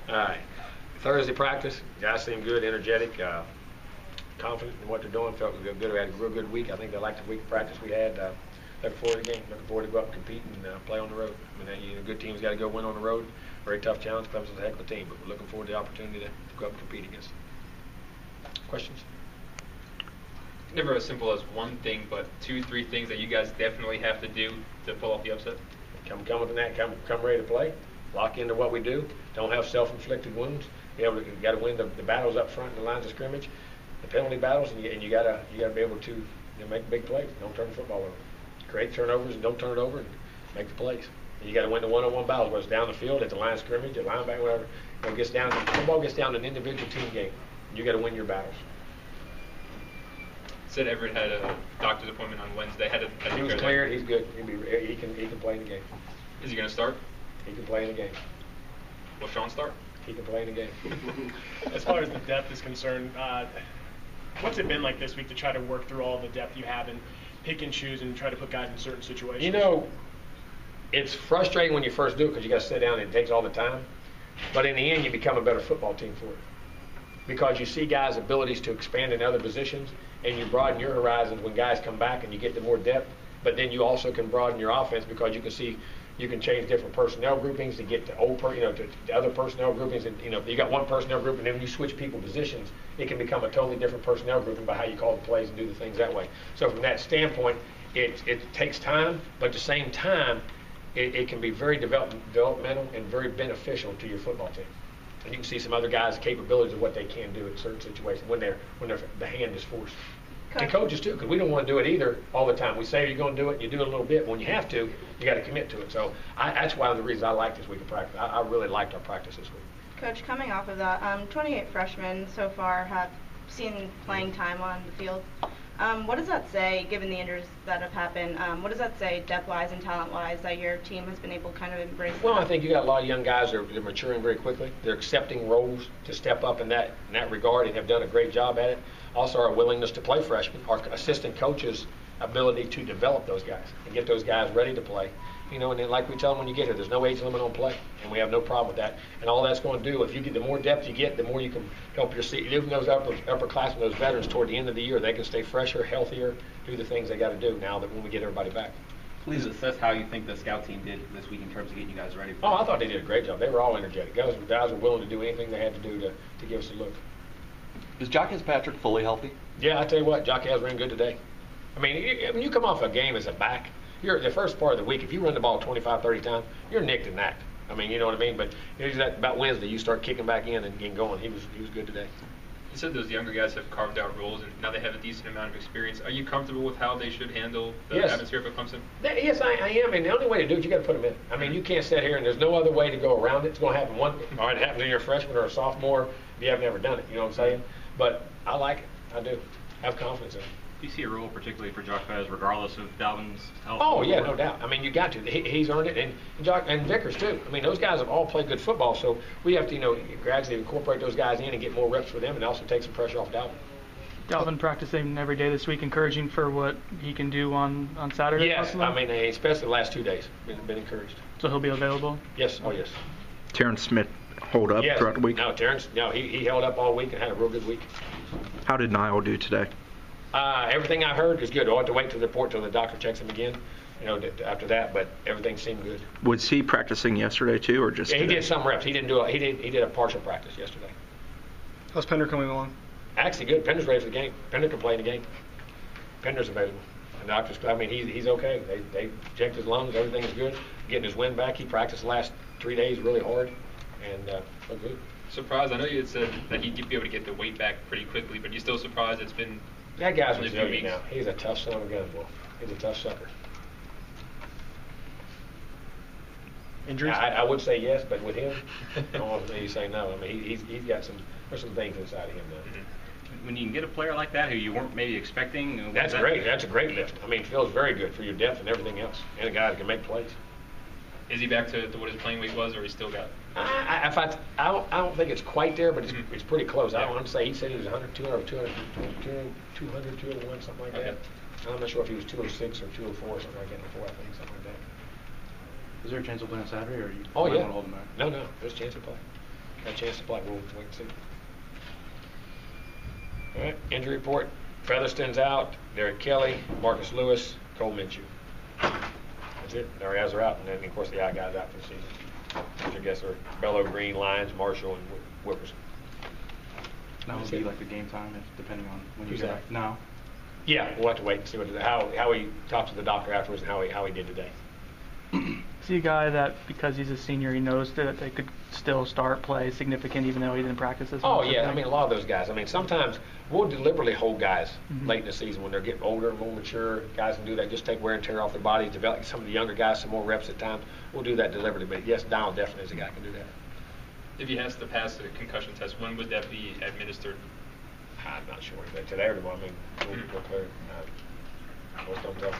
All right. Thursday practice. Guys seem good, energetic, confident in what they're doing. Felt good. We had a real good week. I think they liked the week of practice we had. Looking forward to the game. Looking forward to go up and compete and play on the road. I mean, good teams got to go win on the road. Very tough challenge. Clemson's a heck of a team, but we're looking forward to the opportunity to go up and compete against them. Questions? Never as simple as one thing, but 2, 3 things that you guys definitely have to do to pull off the upset. Come with that. Come ready to play. Lock into what we do. Don't have self-inflicted wounds. You got to win the battles up front in the lines of scrimmage, the penalty battles, and you got to be able to make big plays. Don't turn the football over. Create turnovers and don't turn it over and make the plays. And you got to win the one-on-one battles, whether it's down the field, at the line of scrimmage, at linebacker, whatever. Football gets down to an individual team game. You got to win your battles. Said Everett had a doctor's appointment on Wednesday. He was cleared. He's good. He can play in the game. Is he going to start? He can play in the game. Will Sean start? He can play in the game. As far as the depth is concerned, what's it been like this week to try to work through all the depth you have and pick and choose and try to put guys in certain situations? You know, it's frustrating when you first do it because you got to sit down and it takes all the time. But in the end, you become a better football team for it. Because you see guys' abilities to expand in other positions, and you broaden your horizons when guys come back and you get the more depth. But then you also can broaden your offense because you can change different personnel groupings to get to to other personnel groupings. And you got one personnel group, and then when you switch people positions, it can become a totally different personnel grouping by how you call the plays and do the things that way. So from that standpoint, it takes time, but at the same time, it can be very developmental and very beneficial to your football team. And you can see some other guys' capabilities of what they can do in certain situations when the hand is forced. And coaches too, because we don't want to do it either all the time. We say you're going to do it, you do it a little bit. But when you have to, you got to commit to it. So that's one of the reasons I like this week of practice. I really liked our practice this week. Coach, coming off of that, 28 freshmen so far have seen playing time on the field. What does that say, given the injuries that have happened? What does that say, depth-wise and talent-wise, that your team has been able to kind of embrace? Well, I think you got a lot of young guys that are maturing very quickly. They're accepting roles to step up in that regard and have done a great job at it. Also, our willingness to play freshmen, our assistant coaches' ability to develop those guys and get those guys ready to play. And then like we tell them when you get here, there's no age limit on play, and we have no problem with that. And all that's going to do, if you get the more depth you get, the more you can help even those upperclassmen, those veterans, toward the end of the year, they can stay fresher, healthier, do the things they got to do now that when we get everybody back. Please assess how you think the scout team did this week in terms of getting you guys ready for I thought they did a great job. They were all energetic. Guys were willing to do anything they had to do to give us a look. Is Jock Patrick fully healthy? Yeah, I tell you what, Jock has ran good today. I mean, you come off a game as a back, you're the first part of the week, if you run the ball 25, 30 times, you're nicked and knacked. I mean, you know what I mean? But about Wednesday, you start kicking back in and getting going. He was good today. You said those younger guys have carved out roles, and now they have a decent amount of experience. Are you comfortable with how they should handle the atmosphere for Clemson? Yes, I am. And the only way to do it, you got to put them in. I mean, you can't sit here and there's no other way to go around it. It's going to happen it happens when you're a freshman or a sophomore if you have never done it. You know what I'm saying? But I like it. I do. I have confidence in it. Do you see a role particularly for Jock Pez, regardless of Dalvin's health? Oh, yeah, no doubt. I mean, you got to. He's earned it, and Vickers, too. I mean, those guys have all played good football, so we have to, gradually incorporate those guys in and get more reps for them and also take some pressure off Dalvin. Dalvin practicing every day this week, encouraging for what he can do on Saturday? Yes, possibly? I mean, especially the last 2 days, been encouraged. So he'll be available? Yes, oh, yes. Terrence Smith hold up throughout the week? No, he held up all week and had a real good week. How did Niall do today? Everything I heard is good. I'll have to wait till the report till the doctor checks him again, after that. But everything seemed good. Was he practicing yesterday too, or just? Yeah, he did some reps. He didn't do he did a partial practice yesterday. How's Pender coming along? Actually, good. Pender's ready for the game. Pender can play in the game. Pender's available. The doctors, I mean, he's okay. They checked his lungs. Everything is good. Getting his wind back. He practiced the last 3 days really hard, and looked good. Surprised? I know you had said that he'd be able to get the weight back pretty quickly, but you're still surprised it's been. That guy's resilient now. He's a tough son of a gun, boy. He's a tough sucker. Injuries? I would say yes, but with him, I don't want to say no. I mean, he's got there's some things inside of him now. Mm-hmm. When you can get a player like that who you weren't maybe expecting, that's great. That's a great lift. I mean, it feels very good for your depth and everything else, and a guy that can make plays. Is he back to what his playing weight was, or he still got? I don't think it's quite there, but it's pretty close. I don't want to say he said he was 100, 200, 201, something like that. I'm not sure if he was 206 or 204 or something like that before, I think, something like that. Is there a chance he'll play on Saturday, or you Oh, might yeah. want to hold him back? No, there's a chance to play. Got a chance to play. We'll wait and see. All right, injury report. Featherston's out. Derek Kelly, Marcus Lewis, Cole Minshew. That's it. Our guys are out. And then, of course, the guys out for the season. Which I guess are Bello Green, Lyons, Marshall, and Whippers. Now would be like the game time, depending on when you Who's get that? back. Now. Yeah, we'll have to wait and see how he talked to the doctor afterwards and how he did today. Is he a guy that, because he's a senior, he knows that they could still start play significant even though he didn't practice this Oh, much? yeah. I mean, a lot of those guys. I mean, sometimes we'll deliberately hold guys Mhm. late in the season when they're getting older, more mature. Guys can do that. Just take wear and tear off their bodies, develop some of the younger guys some more reps at times. We'll do that deliberately. But, yes, Donald definitely is a guy who can do that. If he has to pass the concussion test, when would that be administered? I'm not sure. But today or tomorrow, I mean, we'll clear it. Most don't tell.